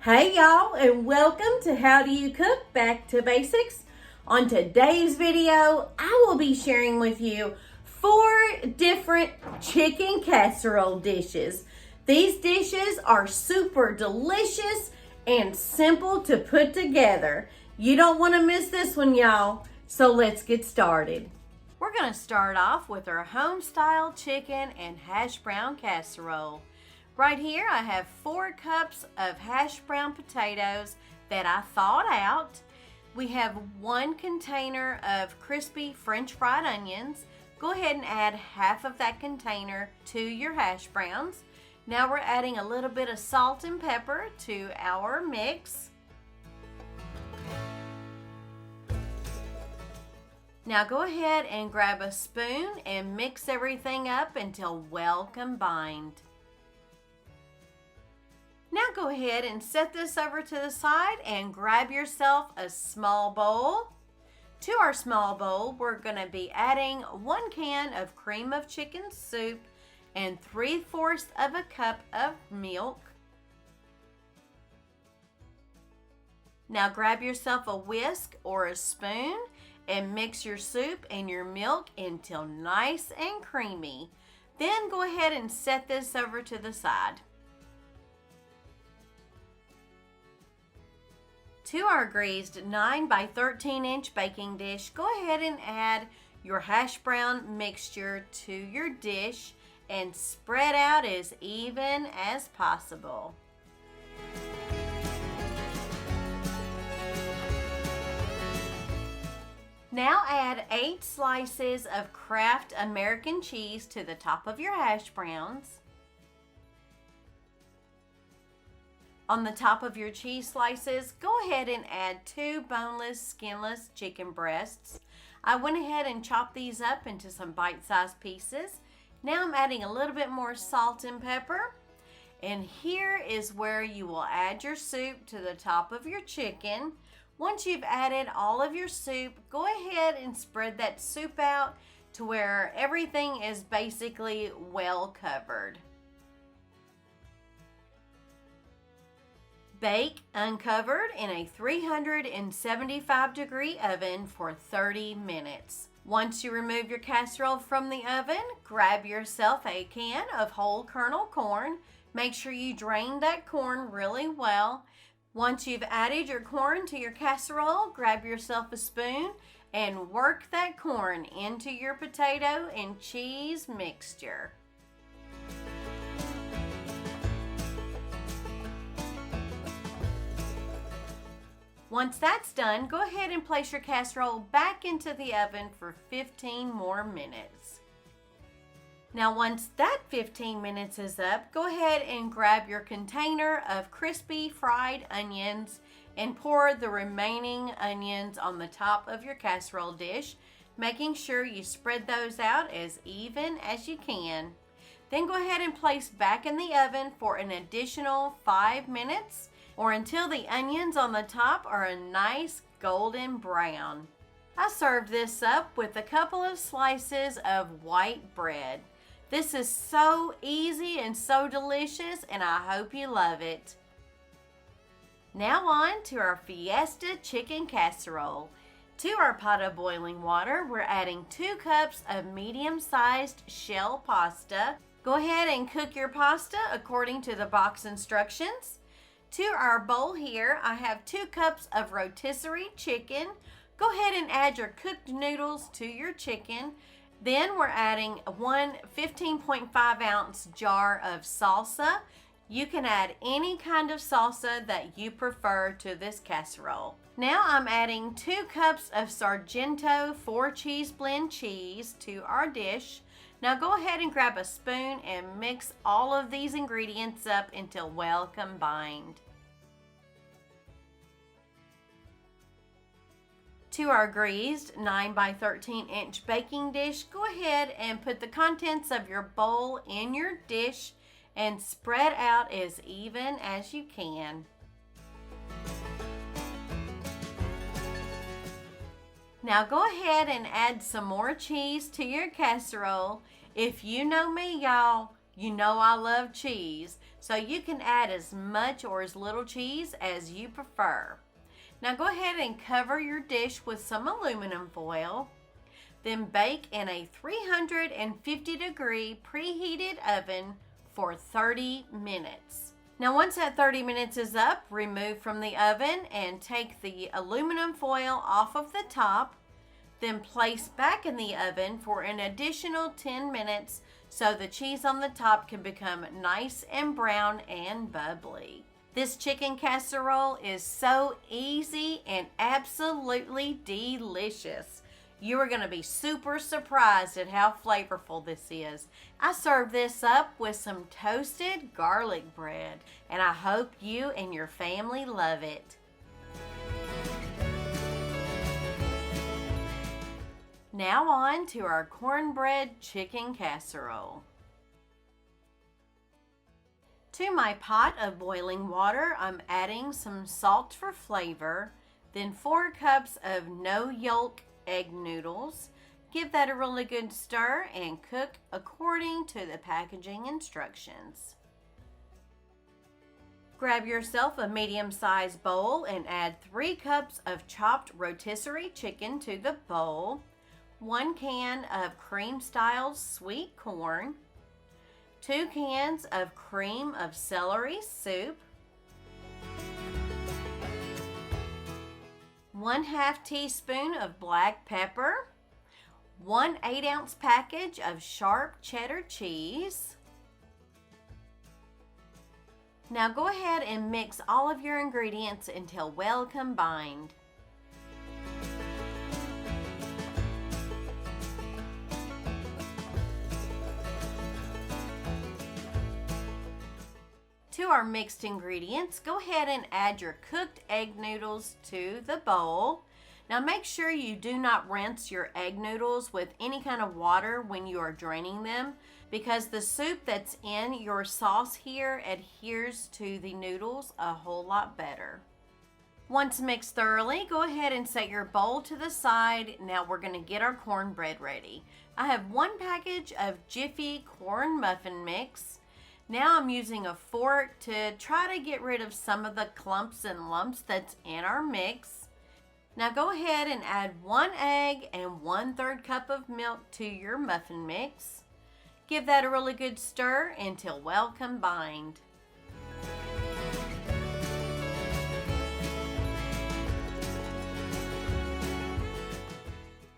Hey y'all, and welcome to How Do You Cook Back to Basics. On today's video, I will be sharing with you 4 different chicken casserole dishes. These dishes are super delicious and simple to put together. You don't want to miss this one, y'all. So let's get started. We're going to start off with our home-style chicken and hash brown casserole. Right here I have 4 cups of hash brown potatoes that I thawed out. We have 1 container of crispy French fried onions. Go ahead and add half of that container to your hash browns. Now we're adding a little bit of salt and pepper to our mix. Now go ahead and grab a spoon and mix everything up until well combined. Now go ahead and set this over to the side and grab yourself a small bowl. To our small bowl, we're going to be adding 1 can of cream of chicken soup and 3/4 of a cup of milk. Now grab yourself a whisk or a spoon and mix your soup and your milk until nice and creamy. Then go ahead and set this over to the side. To our greased 9 by 13 inch baking dish, go ahead and add your hash brown mixture to your dish and spread out as even as possible. Now add 8 slices of Kraft American cheese to the top of your hash browns. On the top of your cheese slices, go ahead and add 2 boneless, skinless chicken breasts. I went ahead and chopped these up into some bite-sized pieces. Now I'm adding a little bit more salt and pepper. And here is where you will add your soup to the top of your chicken. Once you've added all of your soup, go ahead and spread that soup out to where everything is basically well covered. Bake uncovered in a 375-degree oven for 30 minutes. Once you remove your casserole from the oven, grab yourself a can of whole kernel corn. Make sure you drain that corn really well. Once you've added your corn to your casserole, grab yourself a spoon and work that corn into your potato and cheese mixture. Once that's done, go ahead and place your casserole back into the oven for 15 more minutes. Now once that 15 minutes is up, go ahead and grab your container of crispy fried onions and pour the remaining onions on the top of your casserole dish, making sure you spread those out as even as you can. Then go ahead and place back in the oven for an additional 5 minutes, or until the onions on the top are a nice golden brown. I served this up with a couple of slices of white bread. This is so easy and so delicious, and I hope you love it. Now on to our Fiesta chicken casserole. To our pot of boiling water, we're adding 2 cups of medium-sized shell pasta. Go ahead and cook your pasta according to the box instructions. To our bowl here, I have 2 cups of rotisserie chicken. Go ahead and add your cooked noodles to your chicken. Then we're adding 1 15.5 ounce jar of salsa. You can add any kind of salsa that you prefer to this casserole. Now I'm adding 2 cups of Sargento 4-cheese blend cheese to our dish. Now go ahead and grab a spoon and mix all of these ingredients up until well combined. To our greased 9 by 13 inch baking dish, go ahead and put the contents of your bowl in your dish and spread out as even as you can. Now go ahead and add some more cheese to your casserole. If you know me, y'all, you know I love cheese. so you can add as much or as little cheese as you prefer. Now go ahead and cover your dish with some aluminum foil. Then bake in a 350-degree preheated oven for 30 minutes. Now once that 30 minutes is up, remove from the oven and take the aluminum foil off of the top. Then place back in the oven for an additional 10 minutes so the cheese on the top can become nice and brown and bubbly. This chicken casserole is so easy and absolutely delicious. You are going to be super surprised at how flavorful this is. I serve this up with some toasted garlic bread, and I hope you and your family love it. Now on to our cornbread chicken casserole. To my pot of boiling water, I'm adding some salt for flavor, then 4 cups of no yolk egg noodles. Give that a really good stir and cook according to the packaging instructions. Grab yourself a medium-sized bowl and add 3 cups of chopped rotisserie chicken to the bowl, 1 can of cream-style sweet corn, 2 cans of cream of celery soup, 1/2 teaspoon of black pepper, 1 8-ounce package of sharp cheddar cheese. Now go ahead and mix all of your ingredients until well combined. To our mixed ingredients, go ahead and add your cooked egg noodles to the bowl. Now make sure you do not rinse your egg noodles with any kind of water when you are draining them, because the soup that's in your sauce here adheres to the noodles a whole lot better. Once mixed thoroughly, go ahead and set your bowl to the side. Now we're going to get our cornbread ready. I have 1 package of Jiffy corn muffin mix. Now I'm using a fork to try to get rid of some of the clumps and lumps that's in our mix. Now go ahead and add 1 egg and 1/3 cup of milk to your muffin mix. Give that a really good stir until well combined.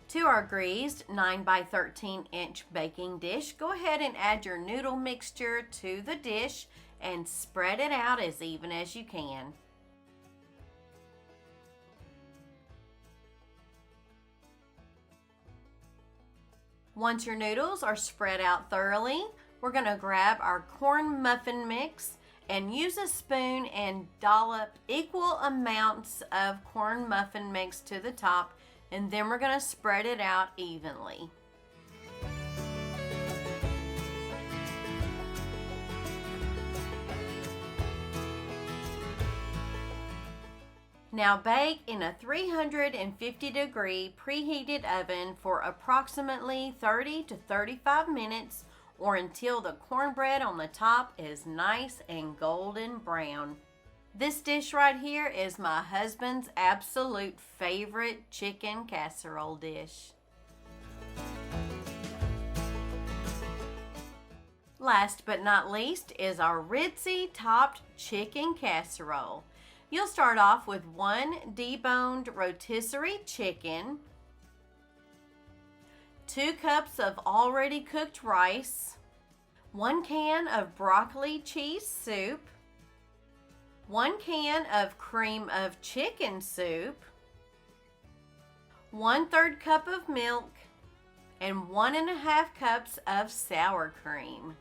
To our greased 9 by 13 inch baking dish, go ahead and add your noodle mixture to the dish and spread it out as even as you can. Once your noodles are spread out thoroughly, we're going to grab our corn muffin mix and use a spoon and dollop equal amounts of corn muffin mix to the top, and then we're going to spread it out evenly. Now bake in a 350-degree preheated oven for approximately 30 to 35 minutes, or until the cornbread on the top is nice and golden brown. This dish right here is my husband's absolute favorite chicken casserole dish. Last but not least is our Ritzy topped chicken casserole. You'll start off with 1 deboned rotisserie chicken, 2 cups of already cooked rice, 1 can of broccoli cheese soup, 1 can of cream of chicken soup, 1/3 cup of milk, and 1½ cups of sour cream.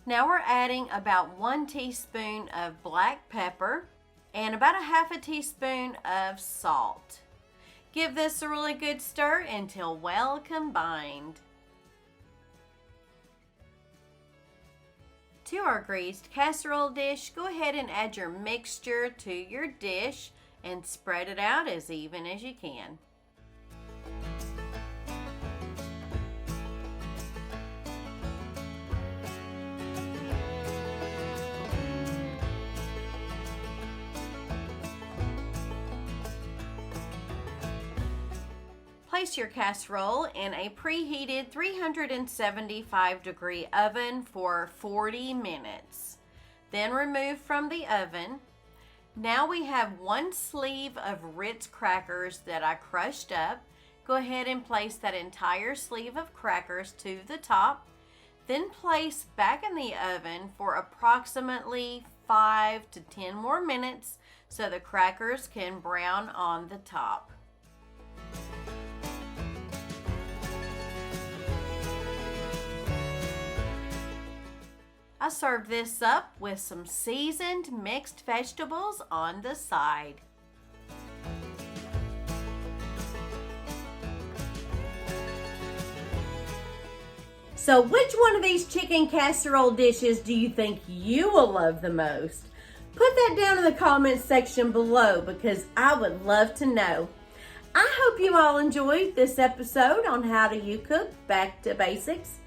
Now we're adding about 1 teaspoon of black pepper and about 1/2 teaspoon of salt. Give this a really good stir until well combined. To our greased casserole dish, go ahead and add your mixture to your dish and spread it out as even as you can. Place your casserole in a preheated 375-degree oven for 40 minutes. Then remove from the oven. Now we have 1 sleeve of Ritz crackers that I crushed up. Go ahead and place that entire sleeve of crackers to the top. Then place back in the oven for approximately 5 to 10 more minutes so the crackers can brown on the top. I served this up with some seasoned mixed vegetables on the side. So which one of these chicken casserole dishes do you think you will love the most? Put that down in the comments section below because I would love to know. I hope you all enjoyed this episode on how do you cook back to basics.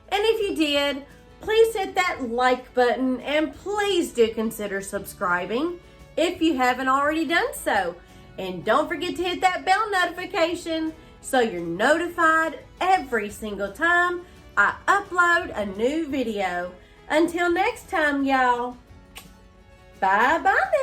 And if you did, please hit that like button and please do consider subscribing if you haven't already done so. And don't forget to hit that bell notification so you're notified every single time I upload a new video. Until next time, y'all. Bye-bye now.